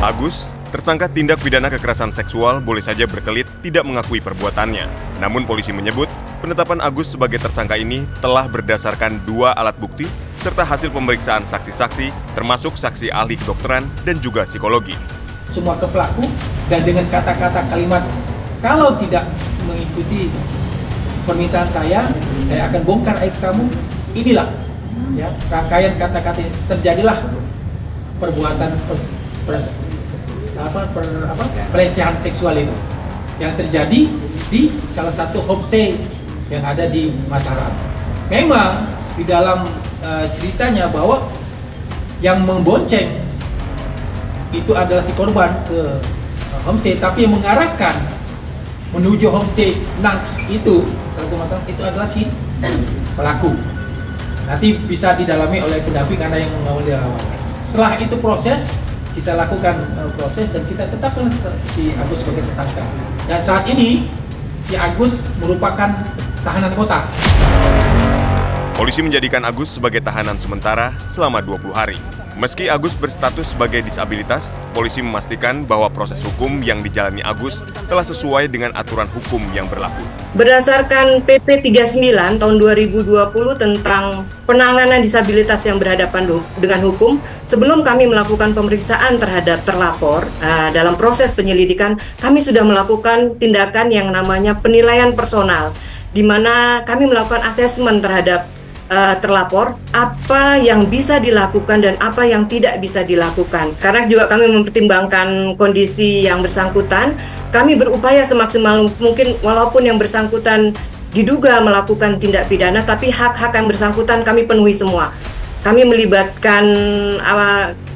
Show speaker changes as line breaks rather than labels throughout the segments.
Agus, tersangka tindak pidana kekerasan seksual, boleh saja berkelit tidak mengakui perbuatannya. Namun polisi menyebut, penetapan Agus sebagai tersangka ini telah berdasarkan 2 alat bukti serta hasil pemeriksaan saksi-saksi, termasuk saksi ahli kedokteran dan juga psikologi.
Semua ke pelaku dan dengan kata-kata kalimat, kalau tidak mengikuti permintaan saya akan bongkar aib kamu. Inilah ya rangkaian kata-kata terjadilah perbuatan pelecehan seksual itu yang terjadi di salah satu homestay yang ada di Mataram. Memang di dalam ceritanya bahwa yang membonceng itu adalah si korban ke homestay, tapi yang mengarahkan menuju homestay Nans itu satu Mataram itu adalah si pelaku. Nanti bisa didalami oleh pendamping karena yang mengawal dilakukan. Setelah itu proses, kita lakukan proses dan kita tetapkan si Agus sebagai tersangka. Dan saat ini si Agus merupakan tahanan kota.
Polisi menjadikan Agus sebagai tahanan sementara selama 20 hari. Meski Agus berstatus sebagai disabilitas, polisi memastikan bahwa proses hukum yang dijalani Agus telah sesuai dengan aturan hukum yang berlaku.
Berdasarkan PP 39 tahun 2020 tentang penanganan disabilitas yang berhadapan dengan hukum, sebelum kami melakukan pemeriksaan terhadap terlapor, dalam proses penyelidikan, kami sudah melakukan tindakan yang namanya penilaian personal, di mana kami melakukan asesmen terhadap terlapor, apa yang bisa dilakukan dan apa yang tidak bisa dilakukan. Karena juga kami mempertimbangkan kondisi yang bersangkutan, kami berupaya semaksimal mungkin walaupun yang bersangkutan diduga melakukan tindak pidana, tapi hak-hak yang bersangkutan kami penuhi semua. Kami melibatkan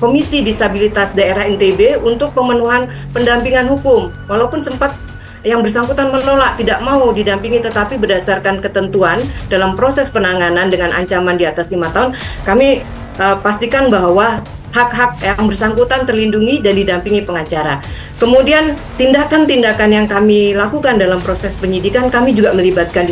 Komisi Disabilitas Daerah NTB untuk pemenuhan pendampingan hukum, walaupun sempat yang bersangkutan menolak, tidak mau didampingi, tetapi berdasarkan ketentuan dalam proses penanganan dengan ancaman di atas 5 tahun, kami pastikan bahwa hak-hak yang bersangkutan terlindungi dan didampingi pengacara. Kemudian tindakan-tindakan yang kami lakukan dalam proses penyidikan, kami juga melibatkan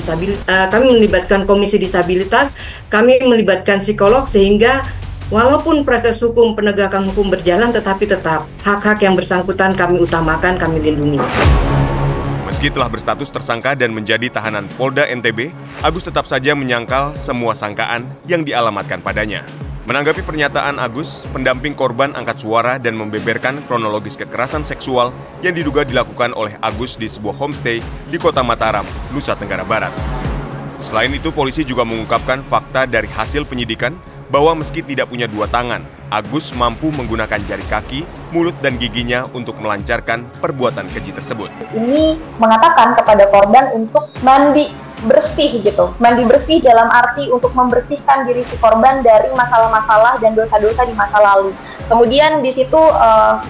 kami melibatkan Komisi Disabilitas, kami melibatkan psikolog, sehingga walaupun proses hukum penegakan hukum berjalan, tetapi tetap hak-hak yang bersangkutan kami utamakan, kami lindungi.
Meski telah berstatus tersangka dan menjadi tahanan Polda NTB, Agus tetap saja menyangkal semua sangkaan yang dialamatkan padanya. Menanggapi pernyataan Agus, pendamping korban angkat suara dan membeberkan kronologis kekerasan seksual yang diduga dilakukan oleh Agus di sebuah homestay di Kota Mataram, Nusa Tenggara Barat. Selain itu, polisi juga mengungkapkan fakta dari hasil penyidikan bahwa meski tidak punya 2 tangan, Agus mampu menggunakan jari kaki, mulut, dan giginya untuk melancarkan perbuatan keji tersebut.
Ini mengatakan kepada korban untuk mandi bersih gitu. Mandi bersih dalam arti untuk membersihkan diri si korban dari masalah-masalah dan dosa-dosa di masa lalu. Kemudian di situ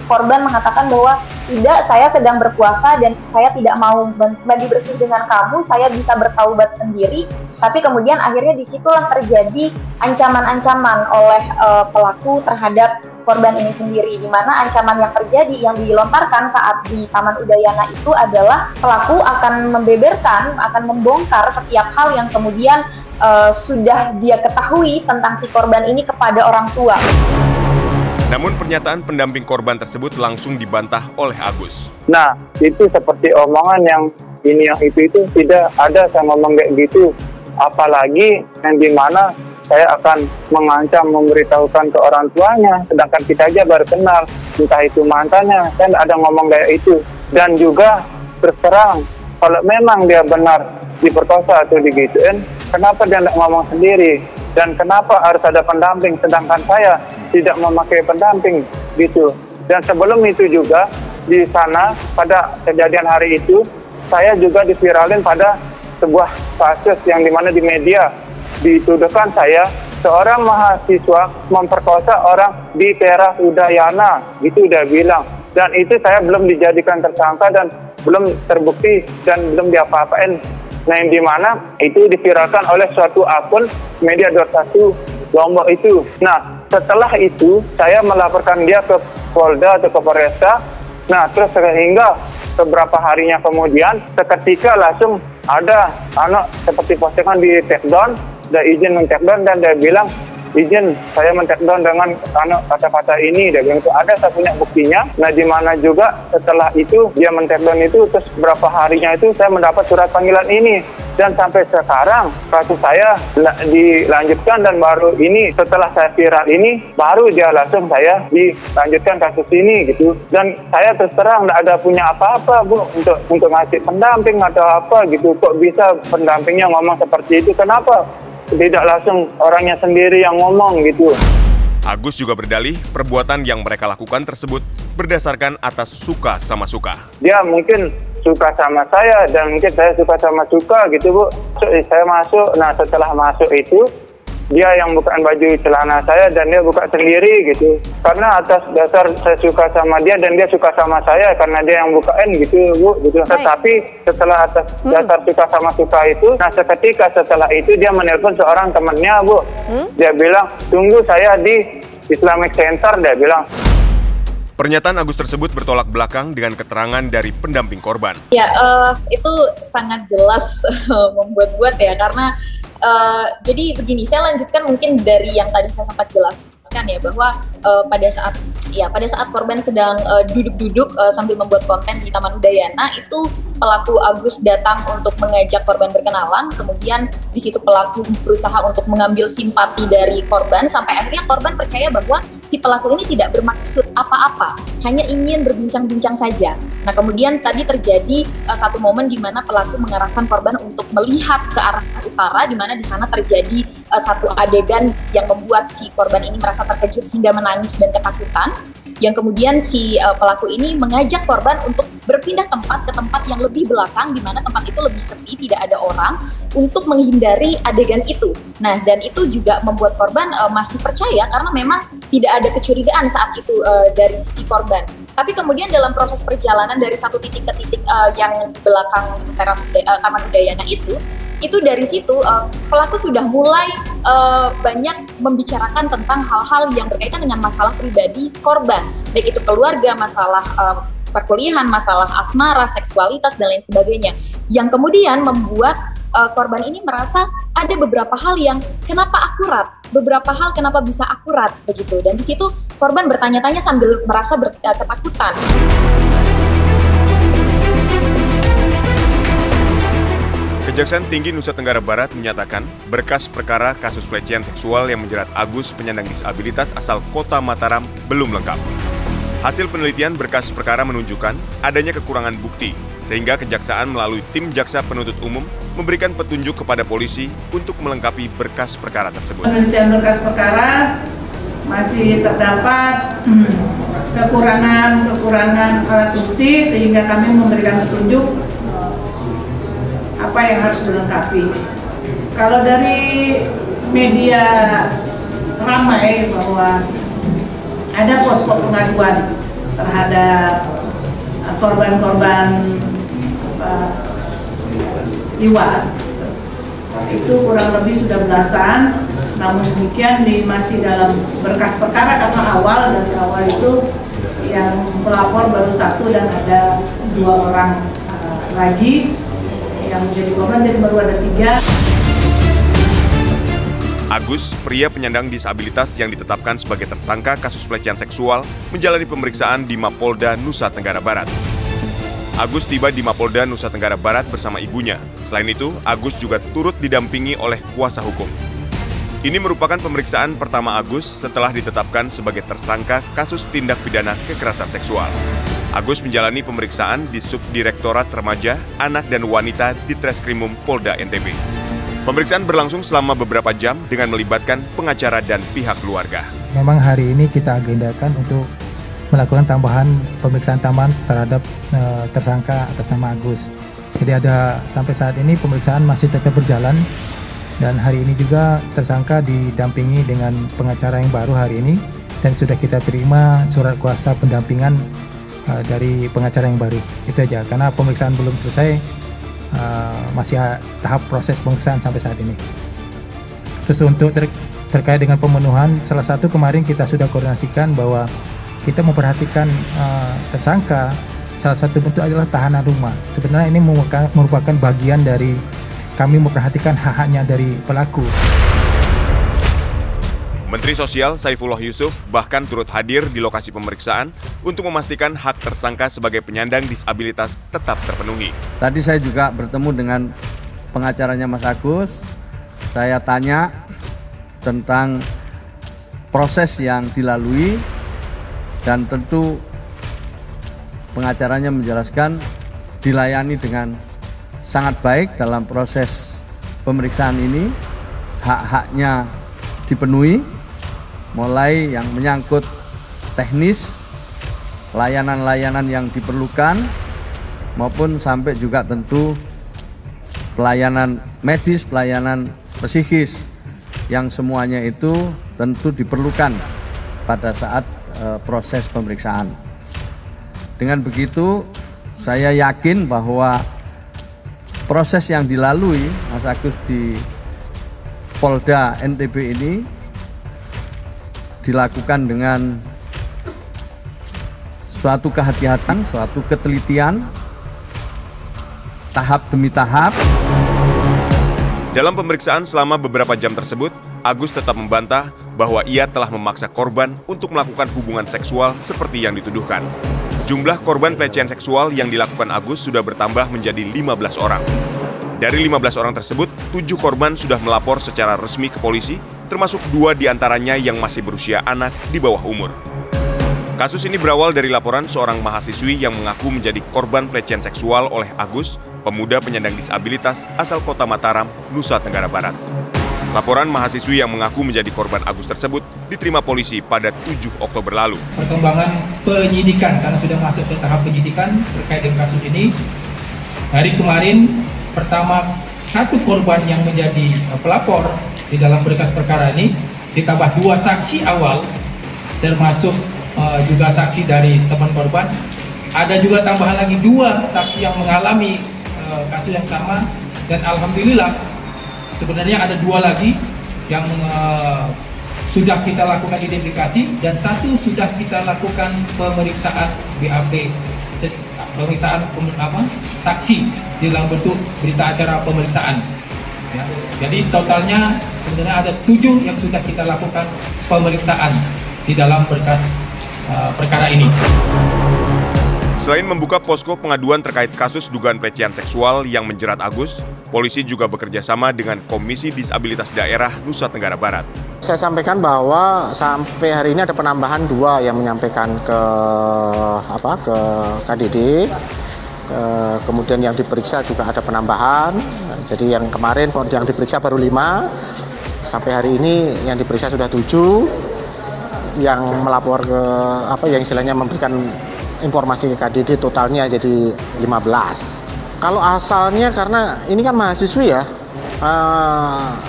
korban mengatakan bahwa tidak, saya sedang berpuasa dan saya tidak mau mandi bersih dengan kamu, saya bisa bertaubat sendiri. Tapi kemudian akhirnya disitulah terjadi ancaman-ancaman oleh pelaku terhadap korban ini sendiri, di mana ancaman yang terjadi yang dilontarkan saat di Taman Udayana itu adalah pelaku akan membeberkan, akan membongkar setiap hal yang kemudian sudah dia ketahui tentang si korban ini kepada orang tua.
Namun pernyataan pendamping korban tersebut langsung dibantah oleh Agus.
Nah, itu seperti omongan yang ini yang itu tidak ada saya ngomong kayak gitu. Apalagi yang dimana saya akan mengancam memberitahukan ke orang tuanya, sedangkan kita aja baru kenal, entah itu mantannya, saya tidak ada ngomong kayak itu. Dan juga terserang, kalau memang dia benar diperkosa atau digituin, kenapa dia tidak ngomong sendiri? Dan kenapa harus ada pendamping, sedangkan saya tidak memakai pendamping gitu. Dan sebelum itu juga di sana pada kejadian hari itu, saya juga diviralin pada sebuah kasus yang dimana di media dituduhkan saya seorang mahasiswa memperkosa orang di teras Udayana, gitu udah bilang. Dan itu saya belum dijadikan tersangka dan belum terbukti dan belum diapa-apain. Nah, yang dimana itu diviralkan oleh suatu akun media 21 Lombok itu. Nah, setelah itu saya melaporkan dia ke Polda atau ke Polresta. Nah, terus sehingga beberapa harinya kemudian seketika langsung ada anak seperti postingan di take down, dia izin men-take down dan dia bilang izin saya men-take down dengan kata-kata ini. Dia bilang itu ada, saya punya buktinya. Nah, di mana juga setelah itu dia men-take down itu, terus berapa harinya itu saya mendapat surat panggilan ini. Dan sampai sekarang kasus saya dilanjutkan, dan baru ini setelah saya viral ini baru dia langsung saya dilanjutkan kasus ini gitu. Dan saya terus terang tidak ada punya apa-apa Bu untuk ngasih pendamping atau apa gitu. Kok bisa pendampingnya ngomong seperti itu? Kenapa tidak langsung orangnya sendiri yang ngomong gitu?
Agus juga berdalih perbuatan yang mereka lakukan tersebut berdasarkan atas suka sama suka.
Dia mungkin suka sama saya dan mungkin saya suka sama suka gitu Bu. Saya masuk, nah setelah masuk itu dia yang bukain baju celana saya dan dia buka sendiri gitu. Karena atas dasar saya suka sama dia dan dia suka sama saya karena dia yang bukain gitu Bu. Gitu. Tetapi setelah atas dasar suka sama suka itu, nah seketika setelah itu dia menelpon seorang temannya Bu. Dia bilang, tunggu saya di Islamic Center, dia bilang.
Pernyataan Agus tersebut bertolak belakang dengan keterangan dari pendamping korban.
Ya, itu sangat jelas membuat-buat ya, karena jadi begini, saya lanjutkan mungkin dari yang tadi saya sempat jelaskan ya, bahwa pada saat korban sedang duduk-duduk sambil membuat konten di Taman Udayana, itu pelaku Agus datang untuk mengajak korban berkenalan, kemudian di situ pelaku berusaha untuk mengambil simpati dari korban, sampai akhirnya korban percaya bahwa si pelaku ini tidak bermaksud apa-apa, hanya ingin berbincang-bincang saja. Nah, kemudian tadi terjadi satu momen di mana pelaku mengarahkan korban untuk melihat ke arah utara, di mana di sana terjadi satu adegan yang membuat si korban ini merasa terkejut hingga menangis dan ketakutan. Yang kemudian si pelaku ini mengajak korban untuk berpindah tempat ke tempat yang lebih belakang, di mana tempat itu lebih sepi, tidak ada orang, untuk menghindari adegan itu. Nah, dan itu juga membuat korban masih percaya karena memang tidak ada kecurigaan saat itu dari sisi korban. Tapi kemudian dalam proses perjalanan dari satu titik ke titik yang belakang teras Taman Udayana itu dari situ pelaku sudah mulai banyak membicarakan tentang hal-hal yang berkaitan dengan masalah pribadi korban, baik itu keluarga, masalah perkuliahan, masalah asmara, seksualitas, dan lain sebagainya, yang kemudian membuat korban ini merasa ada beberapa hal yang kenapa akurat, beberapa hal kenapa bisa akurat begitu, dan di situ korban bertanya-tanya sambil merasa ketakutan.
Kejaksaan Tinggi Nusa Tenggara Barat menyatakan berkas perkara kasus pelecehan seksual yang menjerat Agus penyandang disabilitas asal Kota Mataram belum lengkap. Hasil penelitian berkas perkara menunjukkan adanya kekurangan bukti, sehingga Kejaksaan melalui tim Jaksa Penuntut Umum memberikan petunjuk kepada polisi untuk melengkapi berkas perkara tersebut.
Penelitian berkas perkara masih terdapat kekurangan alat bukti, sehingga kami memberikan petunjuk apa yang harus dilengkapi. Kalau dari media ramai bahwa ada posko pengaduan terhadap korban-korban IWAS, itu kurang lebih sudah belasan. Namun demikian masih dalam berkas perkara karena dari awal itu yang pelapor baru satu dan ada 2 orang lagi yang menjadi korban, jadi baru ada 3.
Agus, pria penyandang disabilitas yang ditetapkan sebagai tersangka kasus pelecehan seksual, menjalani pemeriksaan di Mapolda Nusa Tenggara Barat. Agus tiba di Mapolda Nusa Tenggara Barat bersama ibunya. Selain itu, Agus juga turut didampingi oleh kuasa hukum. Ini merupakan pemeriksaan pertama Agus setelah ditetapkan sebagai tersangka kasus tindak pidana kekerasan seksual. Agus menjalani pemeriksaan di Subdirektorat Remaja, Anak dan Wanita di Treskrimum Polda NTB. Pemeriksaan berlangsung selama beberapa jam dengan melibatkan pengacara dan pihak keluarga.
Memang hari ini kita agendakan untuk melakukan tambahan pemeriksaan tambahan terhadap tersangka atas nama Agus. Jadi sampai saat ini pemeriksaan masih tetap berjalan, dan hari ini juga tersangka didampingi dengan pengacara yang baru hari ini, dan sudah kita terima surat kuasa pendampingan dari pengacara yang baru. Itu aja, karena pemeriksaan belum selesai, masih tahap proses pemeriksaan sampai saat ini. Terus untuk terkait dengan pemenuhan, salah satu kemarin kita sudah koordinasikan bahwa kita memperhatikan tersangka, salah satu bentuk adalah tahanan rumah. Sebenarnya ini merupakan bagian dari kami memperhatikan hak-haknya dari pelaku.
Menteri Sosial Saifullah Yusuf bahkan turut hadir di lokasi pemeriksaan untuk memastikan hak tersangka sebagai penyandang disabilitas tetap terpenuhi.
Tadi saya juga bertemu dengan pengacaranya Mas Agus. Saya tanya tentang proses yang dilalui dan tentu pengacaranya menjelaskan dilayani dengan sangat baik dalam proses pemeriksaan ini. Hak-haknya dipenuhi, mulai yang menyangkut teknis, layanan-layanan yang diperlukan, maupun sampai juga tentu pelayanan medis, pelayanan psikis, yang semuanya itu tentu diperlukan pada saat proses pemeriksaan. Dengan begitu, saya yakin bahwa proses yang dilalui Mas Agus di Polda NTB ini dilakukan dengan suatu kehati-hatian, suatu ketelitian, tahap demi tahap.
Dalam pemeriksaan selama beberapa jam tersebut, Agus tetap membantah bahwa ia telah memaksa korban untuk melakukan hubungan seksual seperti yang dituduhkan. Jumlah korban pelecehan seksual yang dilakukan Agus sudah bertambah menjadi 15 orang. Dari 15 orang tersebut, 7 korban sudah melapor secara resmi ke polisi, termasuk 2 diantaranya yang masih berusia anak di bawah umur. Kasus ini berawal dari laporan seorang mahasiswi yang mengaku menjadi korban pelecehan seksual oleh Agus, pemuda penyandang disabilitas asal Kota Mataram, Nusa Tenggara Barat. Laporan mahasiswi yang mengaku menjadi korban Agus tersebut diterima polisi pada 7 Oktober lalu.
Perkembangan penyidikan, karena sudah masuk ke tahap penyidikan terkait dengan kasus ini, hari kemarin pertama 1 korban yang menjadi pelapor di dalam berkas perkara ini, ditambah 2 saksi awal, termasuk juga saksi dari teman korban. Ada juga tambahan lagi 2 saksi yang mengalami kasus yang sama, dan alhamdulillah sebenarnya ada 2 lagi yang sudah kita lakukan identifikasi, dan 1 sudah kita lakukan pemeriksaan BAP, pemeriksaan saksi dalam bentuk berita acara pemeriksaan. Ya. Jadi totalnya sebenarnya ada 7 yang sudah kita lakukan pemeriksaan di dalam berkas perkara ini.
Selain membuka posko pengaduan terkait kasus dugaan pelecehan seksual yang menjerat Agus, polisi juga bekerja sama dengan Komisi Disabilitas Daerah Nusa Tenggara Barat.
Saya sampaikan bahwa sampai hari ini ada penambahan 2 yang menyampaikan ke KDD. Kemudian yang diperiksa juga ada penambahan. Jadi yang kemarin yang diperiksa baru 5. Sampai hari ini yang diperiksa sudah 7. Yang melapor ke yang istilahnya memberikan informasi ke KDD totalnya jadi 15. Kalau asalnya karena ini kan mahasiswi ya,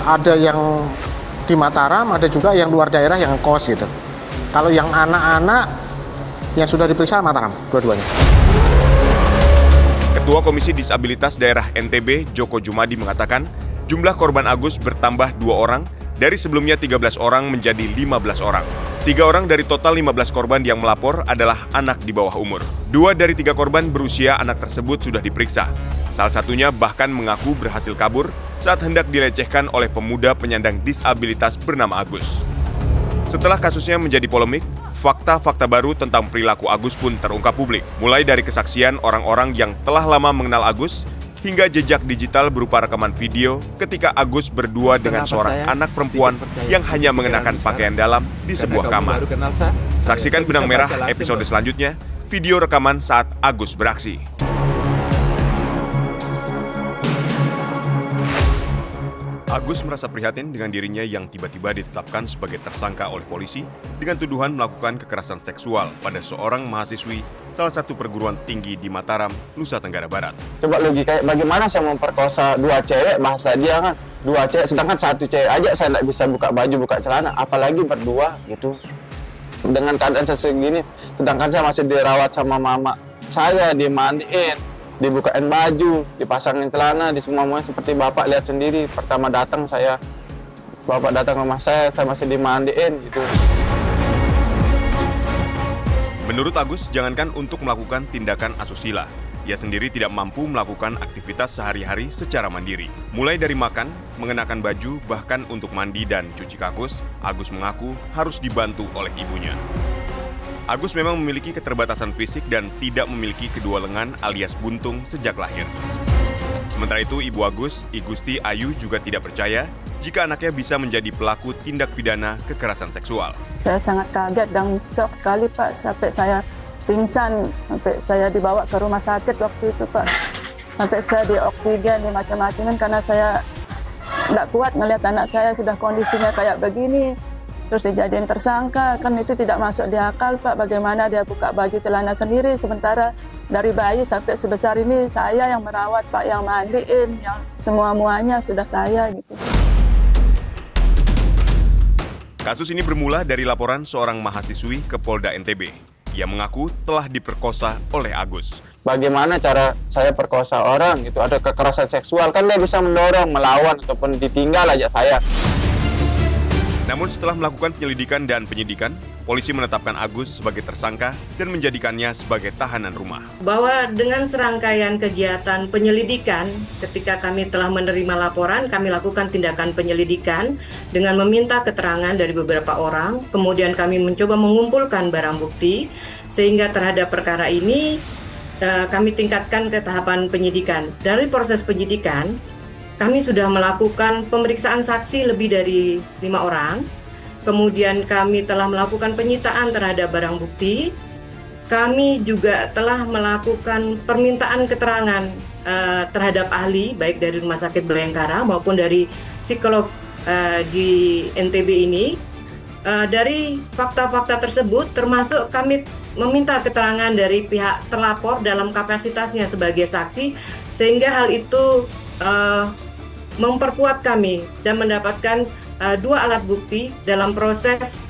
ada yang di Mataram, ada juga yang luar daerah yang kos gitu. Kalau yang anak-anak yang sudah diperiksa Mataram dua-duanya.
Ketua Komisi Disabilitas Daerah NTB, Joko Jumadi mengatakan, jumlah korban Agus bertambah 2 orang, dari sebelumnya 13 orang menjadi 15 orang. 3 orang dari total 15 korban yang melapor adalah anak di bawah umur. 2 dari 3 korban berusia anak tersebut sudah diperiksa. Salah satunya bahkan mengaku berhasil kabur saat hendak dilecehkan oleh pemuda penyandang disabilitas bernama Agus. Setelah kasusnya menjadi polemik, fakta-fakta baru tentang perilaku Agus pun terungkap publik. Mulai dari kesaksian orang-orang yang telah lama mengenal Agus, hingga jejak digital berupa rekaman video ketika Agus berdua dengan seorang anak perempuan yang hanya mengenakan pakaian dalam di sebuah kamar. Saksikan Benang Merah episode selanjutnya, video rekaman saat Agus beraksi. Agus merasa prihatin dengan dirinya yang tiba-tiba ditetapkan sebagai tersangka oleh polisi dengan tuduhan melakukan kekerasan seksual pada seorang mahasiswi salah satu perguruan tinggi di Mataram, Nusa Tenggara Barat.
Coba logika, bagaimana saya memperkosa 2 cewek, bahasa dia kan 2 cewek, sedangkan 1 cewek aja saya tidak bisa buka baju, buka celana, apalagi berdua gitu. Dengan keadaan segini, sedangkan saya masih dirawat sama mama saya, dimandiin, dibukain baju, dipasangin celana, di semuanya seperti bapak lihat sendiri. Pertama datang bapak datang ke rumah saya masih dimandiin gitu.
Menurut Agus, jangankan untuk melakukan tindakan asusila, Ia sendiri tidak mampu melakukan aktivitas sehari-hari secara mandiri. Mulai dari makan, mengenakan baju, bahkan untuk mandi dan cuci kakus, Agus mengaku harus dibantu oleh ibunya. Agus memang memiliki keterbatasan fisik dan tidak memiliki kedua lengan alias buntung sejak lahir. Sementara itu, Ibu Agus, I Gusti Ayu juga tidak percaya jika anaknya bisa menjadi pelaku tindak pidana kekerasan seksual.
Saya sangat kaget dan shock sekali, Pak, sampai saya pingsan, sampai saya dibawa ke rumah sakit waktu itu, Pak. Sampai saya di oksigen, di macam-macam, karena saya tidak kuat melihat anak saya sudah kondisinya kayak begini. Terus dijadiin tersangka, kan itu tidak masuk di akal, Pak. Bagaimana dia buka baju celana sendiri, sementara dari bayi sampai sebesar ini saya yang merawat, Pak, yang mandiin, yang semua-muanya sudah saya gitu.
Kasus ini bermula dari laporan seorang mahasiswi ke Polda NTB. Ia mengaku telah diperkosa oleh Agus.
Bagaimana cara saya perkosa orang, itu ada kekerasan seksual, kan dia bisa mendorong, melawan, ataupun ditinggal aja saya.
Namun setelah melakukan penyelidikan dan penyidikan, polisi menetapkan Agus sebagai tersangka dan menjadikannya sebagai tahanan rumah.
Bahwa dengan serangkaian kegiatan penyelidikan, ketika kami telah menerima laporan, kami lakukan tindakan penyelidikan dengan meminta keterangan dari beberapa orang, kemudian kami mencoba mengumpulkan barang bukti, sehingga terhadap perkara ini kami tingkatkan ke tahapan penyidikan. Dari proses penyidikan, kami sudah melakukan pemeriksaan saksi lebih dari 5 orang. Kemudian kami telah melakukan penyitaan terhadap barang bukti. Kami juga telah melakukan permintaan keterangan terhadap ahli, baik dari Rumah Sakit Bayangkara maupun dari psikolog di NTB ini. Dari fakta-fakta tersebut, termasuk kami meminta keterangan dari pihak terlapor dalam kapasitasnya sebagai saksi, sehingga hal itu memperkuat kami dan mendapatkan 2 alat bukti dalam proses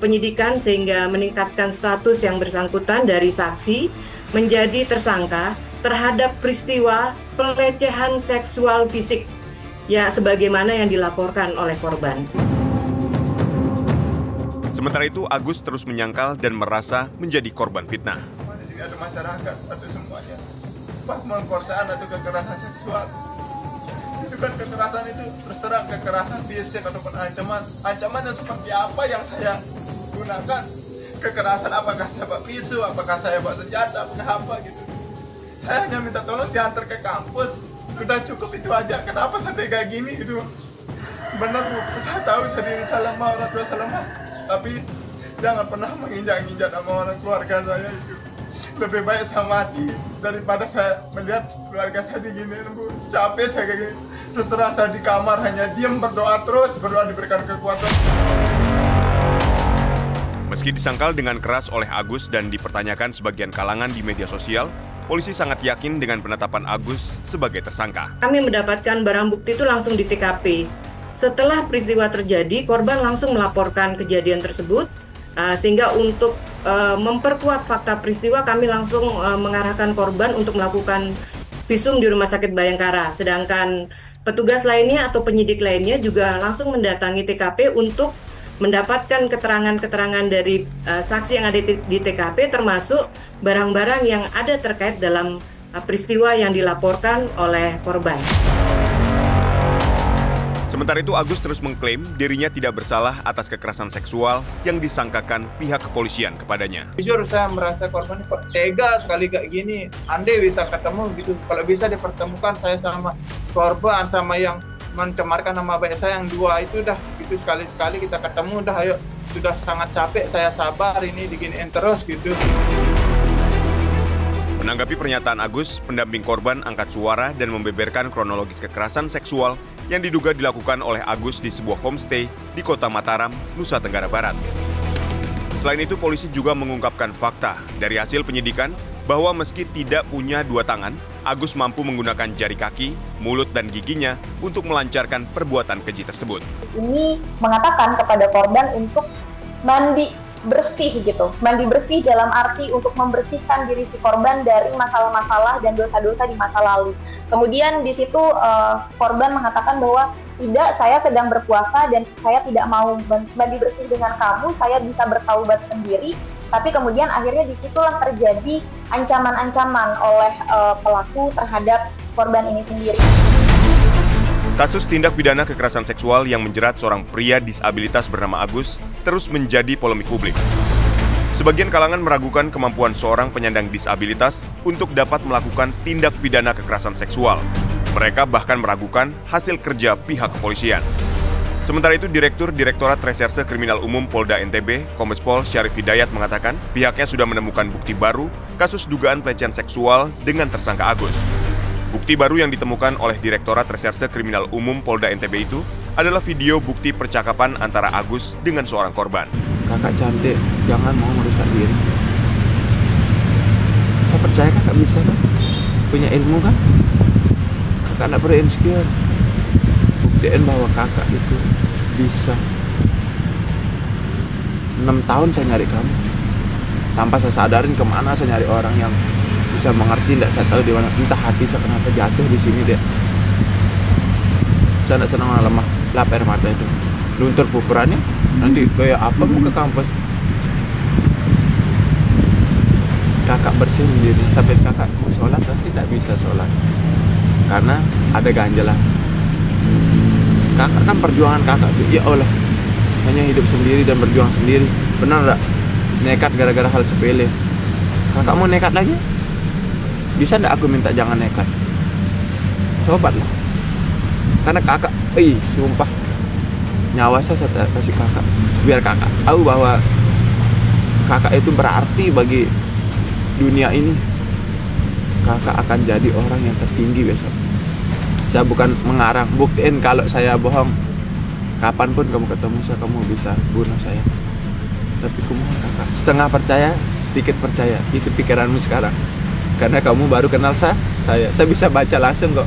penyidikan, sehingga meningkatkan status yang bersangkutan dari saksi menjadi tersangka terhadap peristiwa pelecehan seksual fisik, ya sebagaimana yang dilaporkan oleh korban.
Sementara itu, Agus terus menyangkal dan merasa menjadi korban fitnah.
Ada masyarakat, ada semuanya, pas pemeriksaan atau kekerasan seksual. Itu kan kekerasan itu terserah kekerasan fisik ataupun ancaman yang seperti apa yang saya gunakan. Kekerasan apakah saya bawa pisau, apakah saya bawa senjata, apakah apa gitu. Saya hanya minta tolong diantar ke kampus, sudah cukup itu aja. Kenapa sampai kayak gini gitu? Benar Bu, saya tahu saya salah orang tua salah, tapi jangan pernah menginjak-injak sama orang keluarga saya itu. Lebih baik saya mati daripada saya melihat keluarga saya diginiin, Bu. Capek saya kayak gini. Terus terasa di kamar hanya diam, berdoa terus, berdoa diberikan kekuatan.
Meski disangkal dengan keras oleh Agus dan dipertanyakan sebagian kalangan di media sosial, polisi sangat yakin dengan penetapan Agus sebagai tersangka.
Kami mendapatkan barang bukti itu langsung di TKP. Setelah peristiwa terjadi, korban langsung melaporkan kejadian tersebut, sehingga untuk memperkuat fakta peristiwa, kami langsung mengarahkan korban untuk melakukan visum di Rumah Sakit Bayangkara. Sedangkan petugas lainnya atau penyidik lainnya juga langsung mendatangi TKP untuk mendapatkan keterangan-keterangan dari saksi yang ada di TKP, termasuk barang-barang yang ada terkait dalam peristiwa yang dilaporkan oleh korban.
Sementara itu, Agus terus mengklaim dirinya tidak bersalah atas kekerasan seksual yang disangkakan pihak kepolisian kepadanya.
Jujur saya merasa korban kok tega sekali kayak gini. Andai bisa ketemu gitu, kalau bisa dipertemukan saya sama korban sama yang mencemarkan nama baik saya yang 2 itu dah gitu, sekali-sekali kita ketemu dah, ayo, sudah sangat capek saya sabar ini diginiin terus gitu.
Menanggapi pernyataan Agus, pendamping korban angkat suara dan membeberkan kronologis kekerasan seksual yang diduga dilakukan oleh Agus di sebuah homestay di Kota Mataram, Nusa Tenggara Barat. Selain itu, polisi juga mengungkapkan fakta dari hasil penyidikan bahwa meski tidak punya 2 tangan, Agus mampu menggunakan jari kaki, mulut, dan giginya untuk melancarkan perbuatan keji tersebut.
Ini mengatakan kepada korban untuk mandi bersih gitu. Mandi bersih dalam arti untuk membersihkan diri si korban dari masalah-masalah dan dosa-dosa di masa lalu. Kemudian di situ korban mengatakan bahwa tidak, saya sedang berpuasa dan saya tidak mau mandi bersih dengan kamu, saya bisa bertaubat sendiri. Tapi kemudian akhirnya disitulah terjadi ancaman-ancaman oleh pelaku terhadap korban ini sendiri.
Kasus tindak pidana kekerasan seksual yang menjerat seorang pria disabilitas bernama Agus terus menjadi polemik publik. Sebagian kalangan meragukan kemampuan seorang penyandang disabilitas untuk dapat melakukan tindak pidana kekerasan seksual. Mereka bahkan meragukan hasil kerja pihak kepolisian. Sementara itu, Direktur Direktorat Reserse Kriminal Umum Polda NTB, Kombes Pol Syarif Hidayat mengatakan pihaknya sudah menemukan bukti baru kasus dugaan pelecehan seksual dengan tersangka Agus. Bukti baru yang ditemukan oleh Direktorat Reserse Kriminal Umum Polda NTB itu adalah video bukti percakapan antara Agus dengan seorang korban.
Kakak cantik, jangan mau merusak diri. Saya percaya kakak bisa kan? Punya ilmu kan? Kakak tidak perlu insecure. Buktiin bahwa kakak itu bisa. 6 tahun saya nyari kamu. Tanpa saya sadarin kemana saya nyari orang yang bisa mengerti, tidak saya tahu di mana. Entah hati saya kenapa jatuh di sini deh. Saya tidak senang lemah, lap air mata itu. Luntur pupurannya, nanti kayak apa mau ke kampus. Kakak bersihin diri, sampai kakak mau sholat pasti tidak bisa sholat. Karena ada ganjalan. Kakak kan perjuangan kakak, ya Allah. Hanya hidup sendiri dan berjuang sendiri. Benar tak? Nekat gara-gara hal sepele. Kakak mau nekat lagi? Bisa ndak aku minta jangan nekat? Cobalah. Karena kakak, sumpah, nyawa saya kasih kakak. Biar kakak tahu bahwa kakak itu berarti bagi dunia ini. Kakak akan jadi orang yang tertinggi besok. Saya bukan mengarang, buktiin kalau saya bohong. Kapanpun kamu ketemu saya, kamu bisa bunuh saya. Tapi kumohon kakak, setengah percaya, sedikit percaya. Itu pikiranmu sekarang. Karena kamu baru kenal saya bisa baca langsung kok.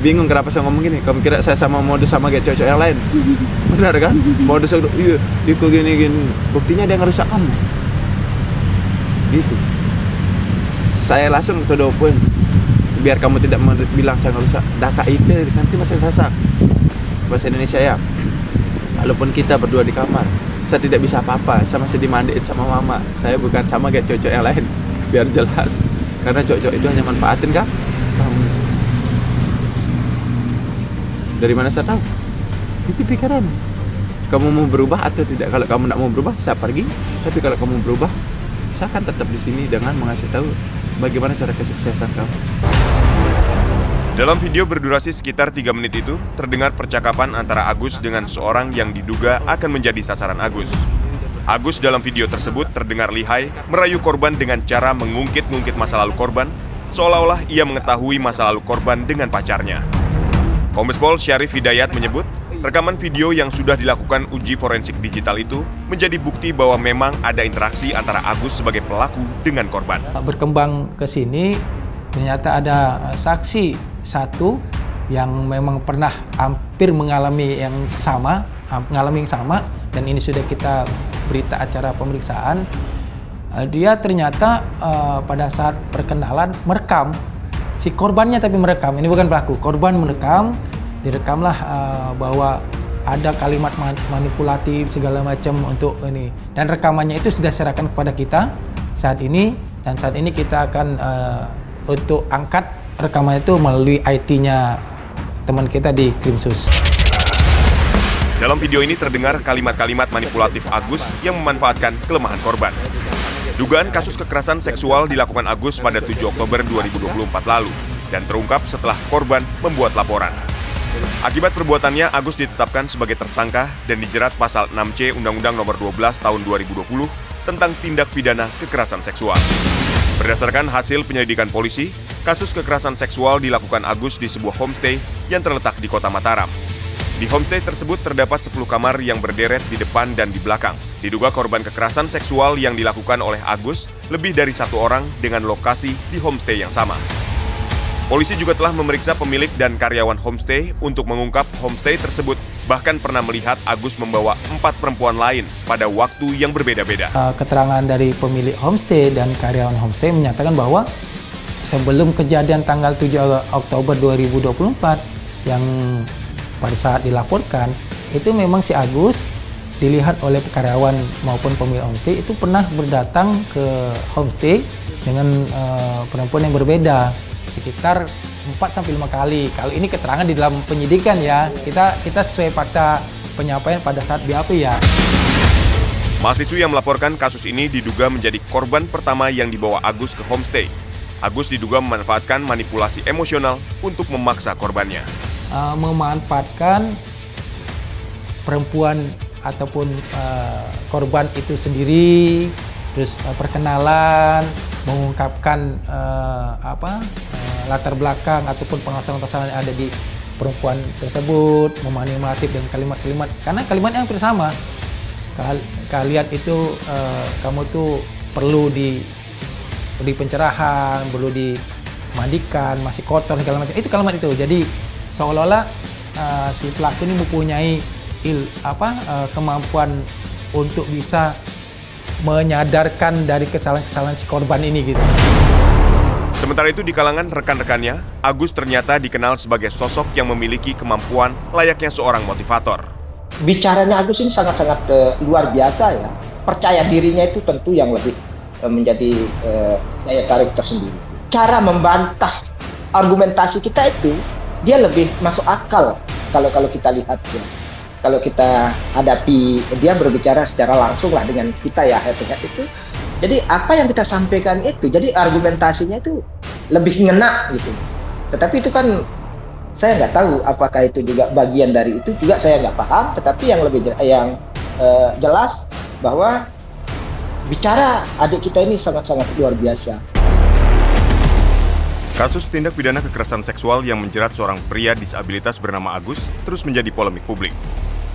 Bingung kenapa saya ngomong gini. Kamu kira saya sama modus sama kayak cowok yang lain? Benar kan? Modus iya, ikut gini. Buktinya dia ngerusak kamu. Gitu. Saya langsung to the point. Biar kamu tidak bilang saya ngerusak. Daka itu nanti masih sasak. Bahasa Indonesia ya. Walaupun kita berdua di kamar, saya tidak bisa apa-apa. Saya masih dimandiin sama mama. Saya bukan sama kayak cowok yang lain. Biar jelas. Karena cowok itu hanya manfaatin kan? Dari mana saya tahu? Itu pikiran. Kamu mau berubah atau tidak? Kalau kamu tidak mau berubah, saya pergi. Tapi kalau kamu berubah, saya akan tetap di sini dengan mengasih tahu bagaimana cara kesuksesan kamu.
Dalam video berdurasi sekitar 3 menit itu, terdengar percakapan antara Agus dengan seorang yang diduga akan menjadi sasaran Agus. Agus dalam video tersebut terdengar lihai merayu korban dengan cara mengungkit-ungkit masa lalu korban, seolah-olah ia mengetahui masa lalu korban dengan pacarnya. Kombes Pol Syarif Hidayat menyebut, rekaman video yang sudah dilakukan uji forensik digital itu menjadi bukti bahwa memang ada interaksi antara Agus sebagai pelaku dengan korban.
Berkembang ke sini, ternyata ada saksi satu yang memang pernah hampir mengalami yang sama, dan ini sudah kita berita acara pemeriksaan. Dia ternyata pada saat perkenalan merekam si korbannya, tapi merekam, ini bukan pelaku, korban merekam, direkamlah bahwa ada kalimat manipulatif segala macam untuk ini, dan rekamannya itu sudah serahkan kepada kita saat ini, dan saat ini kita akan untuk angkat rekaman itu melalui IT-nya teman kita di Krimsus.
Dalam video ini terdengar kalimat-kalimat manipulatif Agus yang memanfaatkan kelemahan korban. Dugaan kasus kekerasan seksual dilakukan Agus pada 7 Oktober 2024 lalu dan terungkap setelah korban membuat laporan. Akibat perbuatannya, Agus ditetapkan sebagai tersangka dan dijerat pasal 6C Undang-Undang Nomor 12 Tahun 2020 tentang tindak pidana kekerasan seksual. Berdasarkan hasil penyelidikan polisi, kasus kekerasan seksual dilakukan Agus di sebuah homestay yang terletak di Kota Mataram. Di homestay tersebut terdapat 10 kamar yang berderet di depan dan di belakang. Diduga korban kekerasan seksual yang dilakukan oleh Agus lebih dari 1 orang dengan lokasi di homestay yang sama. Polisi juga telah memeriksa pemilik dan karyawan homestay untuk mengungkap homestay tersebut bahkan pernah melihat Agus membawa 4 perempuan lain pada waktu yang berbeda-beda.
Keterangan dari pemilik homestay dan karyawan homestay menyatakan bahwa sebelum kejadian tanggal 7 Oktober 2024 yang pada saat dilaporkan, itu memang si Agus
dilihat oleh karyawan maupun pemilik homestay itu pernah berdatang ke homestay dengan perempuan yang berbeda sekitar 4-5 kali. Kalau ini keterangan di dalam penyidikan ya, kita sesuai fakta penyampaian pada saat BAP ya.
Mahasiswi yang melaporkan kasus ini diduga menjadi korban pertama yang dibawa Agus ke homestay. Agus diduga memanfaatkan manipulasi emosional untuk memaksa korbannya.
Memanfaatkan perempuan ataupun korban itu sendiri, terus perkenalan, mengungkapkan latar belakang ataupun penghasilan yang ada di perempuan tersebut, memanipulatif dengan kalimat-kalimat, karena kalimat yang bersama. Kalian itu kamu tuh perlu di pencerahan, perlu dimandikan, masih kotor segala macam. Itu kalimat itu. Jadi seolah-olah si pelaku ini mempunyai kemampuan untuk bisa menyadarkan dari kesalahan-kesalahan si korban ini gitu.
Sementara itu di kalangan rekan-rekannya, Agus ternyata dikenal sebagai sosok yang memiliki kemampuan layaknya seorang motivator.
Bicaranya Agus ini sangat-sangat luar biasa ya. Percaya dirinya itu tentu yang lebih menjadi daya tarik tersendiri. Cara membantah argumentasi kita itu dia lebih masuk akal kalau kita lihat ya. Kalau kita hadapi dia berbicara secara langsung lah dengan kita ya head-to-head itu. Jadi apa yang kita sampaikan itu, jadi argumentasinya itu lebih ngena gitu. Tetapi itu kan saya nggak tahu apakah itu juga bagian dari itu juga saya nggak paham. Tetapi yang lebih jelas bahwa bicara adik kita ini sangat-sangat luar biasa.
Kasus tindak pidana kekerasan seksual yang menjerat seorang pria disabilitas bernama Agus terus menjadi polemik publik.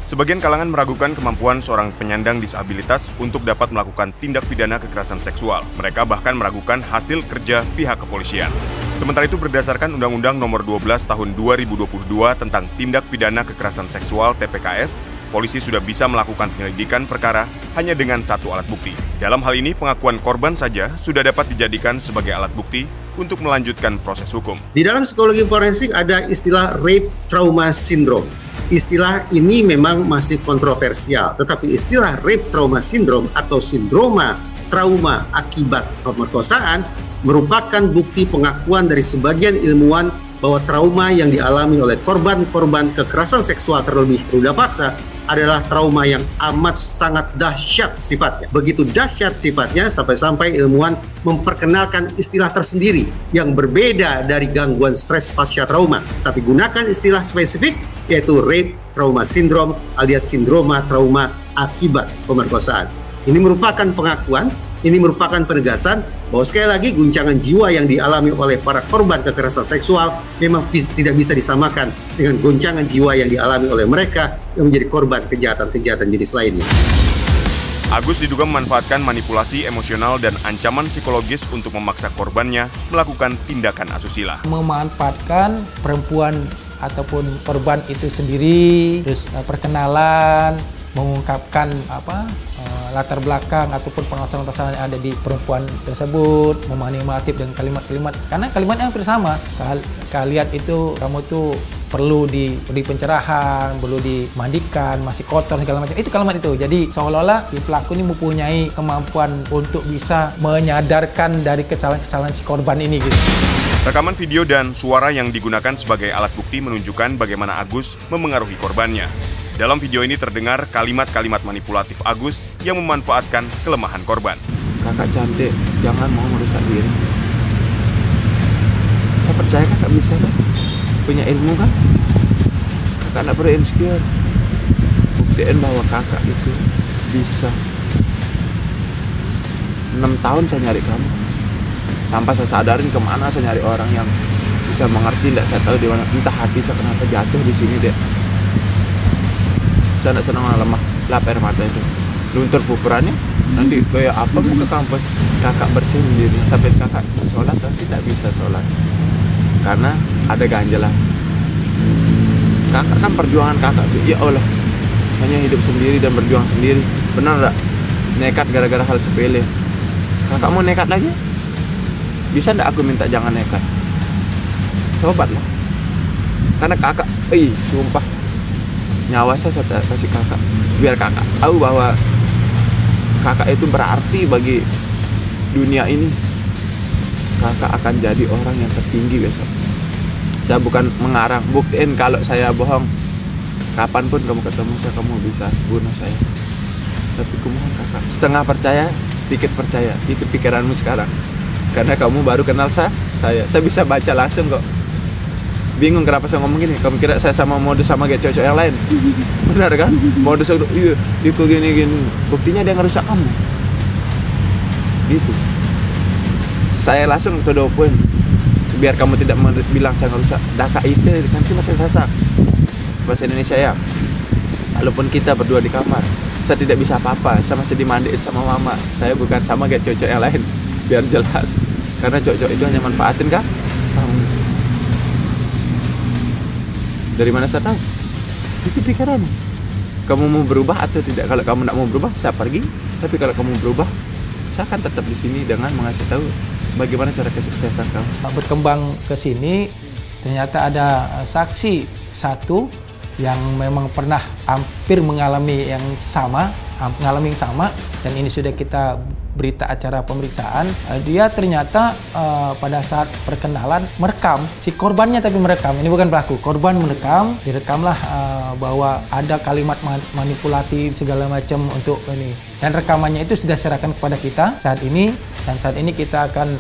Sebagian kalangan meragukan kemampuan seorang penyandang disabilitas untuk dapat melakukan tindak pidana kekerasan seksual. Mereka bahkan meragukan hasil kerja pihak kepolisian. Sementara itu berdasarkan Undang-Undang Nomor 12 Tahun 2022 tentang Tindak Pidana Kekerasan Seksual (TPKS), polisi sudah bisa melakukan penyelidikan perkara hanya dengan satu alat bukti. Dalam hal ini, pengakuan korban saja sudah dapat dijadikan sebagai alat bukti untuk melanjutkan proses hukum.
Di dalam psikologi forensik ada istilah rape trauma syndrome. Istilah ini memang masih kontroversial, tetapi istilah rape trauma syndrome atau sindroma trauma akibat pemerkosaan merupakan bukti pengakuan dari sebagian ilmuwan bahwa trauma yang dialami oleh korban-korban kekerasan seksual terlebih ruda paksa adalah trauma yang amat sangat dahsyat sifatnya. Begitu dahsyat sifatnya sampai-sampai ilmuwan memperkenalkan istilah tersendiri yang berbeda dari gangguan stres pasca trauma. Tapi gunakan istilah spesifik yaitu rape trauma syndrome alias sindroma trauma akibat pemerkosaan. Ini merupakan pengakuan, ini merupakan penegasan bahwa sekali lagi guncangan jiwa yang dialami oleh para korban kekerasan seksual memang tidak bisa disamakan dengan guncangan jiwa yang dialami oleh mereka yang menjadi korban kejahatan-kejahatan jenis lainnya.
Agus diduga memanfaatkan manipulasi emosional dan ancaman psikologis untuk memaksa korbannya melakukan tindakan asusila.
Memanfaatkan perempuan ataupun korban itu sendiri, terus perkenalan, mengungkapkan latar belakang ataupun penghasilan yang ada di perempuan tersebut, memanipulatif dengan kalimat-kalimat, karena kalimat yang bersama. Kalian itu kamu tuh perlu di pencerahan, perlu dimandikan, masih kotor segala macam. Itu kalimat itu. Jadi seolah-olah si pelaku ini mempunyai kemampuan untuk bisa menyadarkan dari kesalahan-kesalahan si korban ini gitu.
Rekaman video dan suara yang digunakan sebagai alat bukti menunjukkan bagaimana Agus memengaruhi korbannya. Dalam video ini terdengar kalimat-kalimat manipulatif Agus yang memanfaatkan kelemahan korban.
Kakak cantik, jangan mau merusak diri. Saya percaya kakak bisa kan? Punya ilmu kan? Kakak tidak perlu insecure. Buktiin bahwa kakak itu bisa. 6 tahun saya nyari kamu. Tanpa saya sadarin kemana saya nyari orang yang bisa mengerti, tidak saya tahu di mana. Entah hati saya kenapa jatuh di sini deh. Saya tidak senang lemah, lap air mata itu. Luntur pukurannya, nanti kayak apa mau ke kampus. Kakak bersih sendiri, sampai kakak sholat pasti tidak bisa sholat. Karena ada ganjalan. Kakak kan perjuangan kakak tuh, ya Allah. Hanya hidup sendiri dan berjuang sendiri. Benar tak? Nekat gara-gara hal sepele. Kakak mau nekat lagi? Bisa ndak aku minta jangan nekat? Tobat lah. Karena kakak, sumpah nyawa saya kasih kakak, biar kakak tahu bahwa kakak itu berarti bagi dunia ini. Kakak akan jadi orang yang tertinggi besok. Saya bukan mengarang, buktiin kalau saya bohong. Kapanpun kamu ketemu saya, kamu bisa bunuh saya. Tapi kumohon kakak, setengah percaya, sedikit percaya. Itu pikiranmu sekarang. Karena kamu baru kenal saya bisa baca langsung kok. Bingung kenapa saya ngomong gini. Kamu kira saya sama modus sama kayak cowok yang lain? Benar kan? Modus iya, itu gini. Buktinya dia ngerusak kamu. Gitu. Saya langsung to the point. Biar kamu tidak bilang saya ngerusak. Daka itu nanti masih sasak. Bahasa Indonesia ya. Walaupun kita berdua di kamar, saya tidak bisa apa-apa. Saya masih dimandiin sama mama. Saya bukan sama kayak cowok yang lain. Biar jelas. Karena cowok itu hanya manfaatin kah? Kamu. Dari mana saya tahu? Itu pikiran. Kamu mau berubah atau tidak? Kalau kamu tidak mau berubah, saya pergi. Tapi kalau kamu berubah, saya akan tetap di sini dengan mengasih tahu bagaimana cara kesuksesan kamu.
Berkembang ke sini, ternyata ada saksi satu yang memang pernah hampir mengalami yang sama, dan ini sudah kita berita acara pemeriksaan. Dia ternyata pada saat perkenalan merekam si korbannya, tapi merekam, ini bukan pelaku, korban merekam, direkamlah bahwa ada kalimat manipulatif segala macam untuk ini, dan rekamannya itu sudah serahkan kepada kita saat ini, dan saat ini kita akan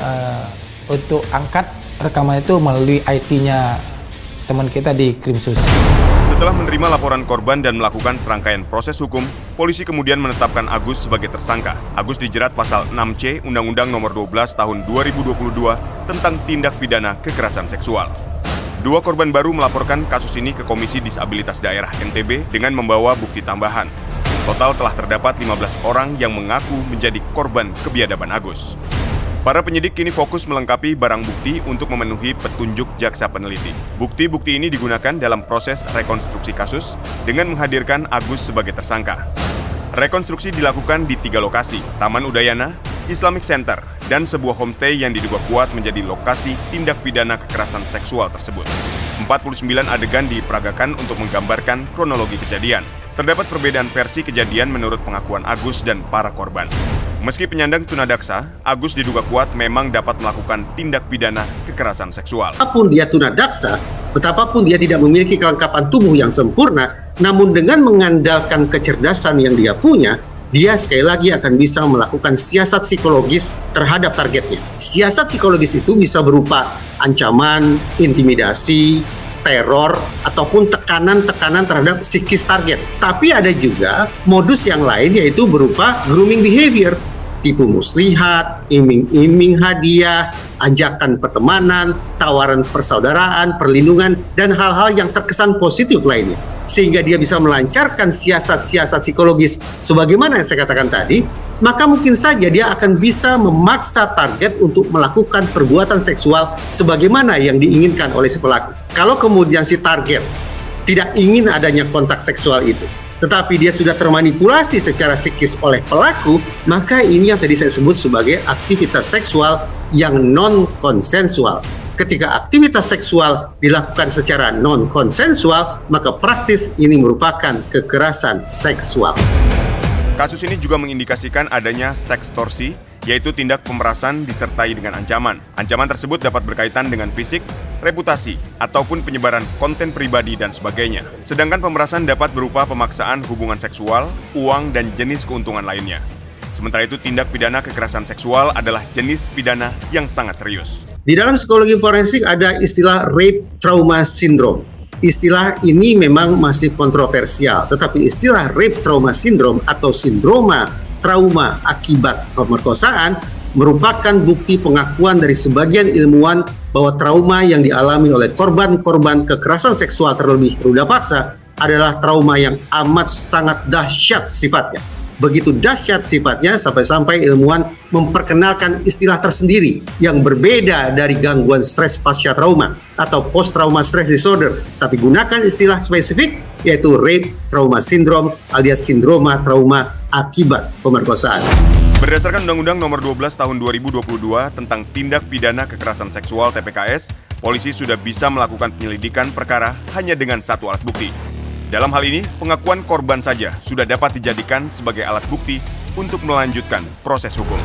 untuk angkat rekaman itu melalui IT-nya teman kita di Krimsus.
Setelah menerima laporan korban dan melakukan serangkaian proses hukum, polisi kemudian menetapkan Agus sebagai tersangka. Agus dijerat pasal 6C Undang-Undang Nomor 12 Tahun 2022 tentang tindak pidana kekerasan seksual. Dua korban baru melaporkan kasus ini ke Komisi Disabilitas Daerah NTB dengan membawa bukti tambahan. Total telah terdapat 15 orang yang mengaku menjadi korban kebiadaban Agus. Para penyidik kini fokus melengkapi barang bukti untuk memenuhi petunjuk jaksa peneliti. Bukti-bukti ini digunakan dalam proses rekonstruksi kasus dengan menghadirkan Agus sebagai tersangka. Rekonstruksi dilakukan di 3 lokasi, Taman Udayana, Islamic Center, dan sebuah homestay yang diduga kuat menjadi lokasi tindak pidana kekerasan seksual tersebut. 49 adegan diperagakan untuk menggambarkan kronologi kejadian. Terdapat perbedaan versi kejadian menurut pengakuan Agus dan para korban. Meski penyandang tunadaksa, Agus diduga kuat memang dapat melakukan tindak pidana kekerasan seksual.
Apapun dia tunadaksa, betapapun dia tidak memiliki kelengkapan tubuh yang sempurna, namun dengan mengandalkan kecerdasan yang dia punya, dia sekali lagi akan bisa melakukan siasat psikologis terhadap targetnya. Siasat psikologis itu bisa berupa ancaman, intimidasi, teror, ataupun tekanan-tekanan terhadap psikis target. Tapi ada juga modus yang lain, yaitu berupa grooming behavior, tipu muslihat, iming-iming hadiah, ajakan pertemanan, tawaran persaudaraan, perlindungan, dan hal-hal yang terkesan positif lainnya. Sehingga dia bisa melancarkan siasat-siasat psikologis sebagaimana yang saya katakan tadi, maka mungkin saja dia akan bisa memaksa target untuk melakukan perbuatan seksual sebagaimana yang diinginkan oleh si pelaku. Kalau kemudian si target tidak ingin adanya kontak seksual itu, tetapi dia sudah termanipulasi secara psikis oleh pelaku, maka ini yang tadi saya sebut sebagai aktivitas seksual yang non-konsensual. Ketika aktivitas seksual dilakukan secara non-konsensual, maka praktis ini merupakan kekerasan seksual.
Kasus ini juga mengindikasikan adanya sekstorsi, yaitu tindak pemerasan disertai dengan ancaman. Ancaman tersebut dapat berkaitan dengan fisik, reputasi, ataupun penyebaran konten pribadi dan sebagainya. Sedangkan pemerasan dapat berupa pemaksaan hubungan seksual, uang, dan jenis keuntungan lainnya. Sementara itu, tindak pidana kekerasan seksual adalah jenis pidana yang sangat serius.
Di dalam psikologi forensik ada istilah rape trauma syndrome. Istilah ini memang masih kontroversial, tetapi istilah rape trauma syndrome atau sindroma trauma akibat pemerkosaan merupakan bukti pengakuan dari sebagian ilmuwan bahwa trauma yang dialami oleh korban-korban kekerasan seksual terlebih ruda paksa adalah trauma yang amat sangat dahsyat sifatnya. Begitu dahsyat sifatnya sampai-sampai ilmuwan memperkenalkan istilah tersendiri yang berbeda dari gangguan stres pasca trauma atau post trauma stress disorder, tapi gunakan istilah spesifik yaitu rape trauma syndrome alias sindroma trauma akibat pemerkosaan.
Berdasarkan Undang-Undang Nomor 12 Tahun 2022 tentang Tindak Pidana Kekerasan Seksual (TPKS), polisi sudah bisa melakukan penyelidikan perkara hanya dengan satu alat bukti. Dalam hal ini, pengakuan korban saja sudah dapat dijadikan sebagai alat bukti untuk melanjutkan proses hukum.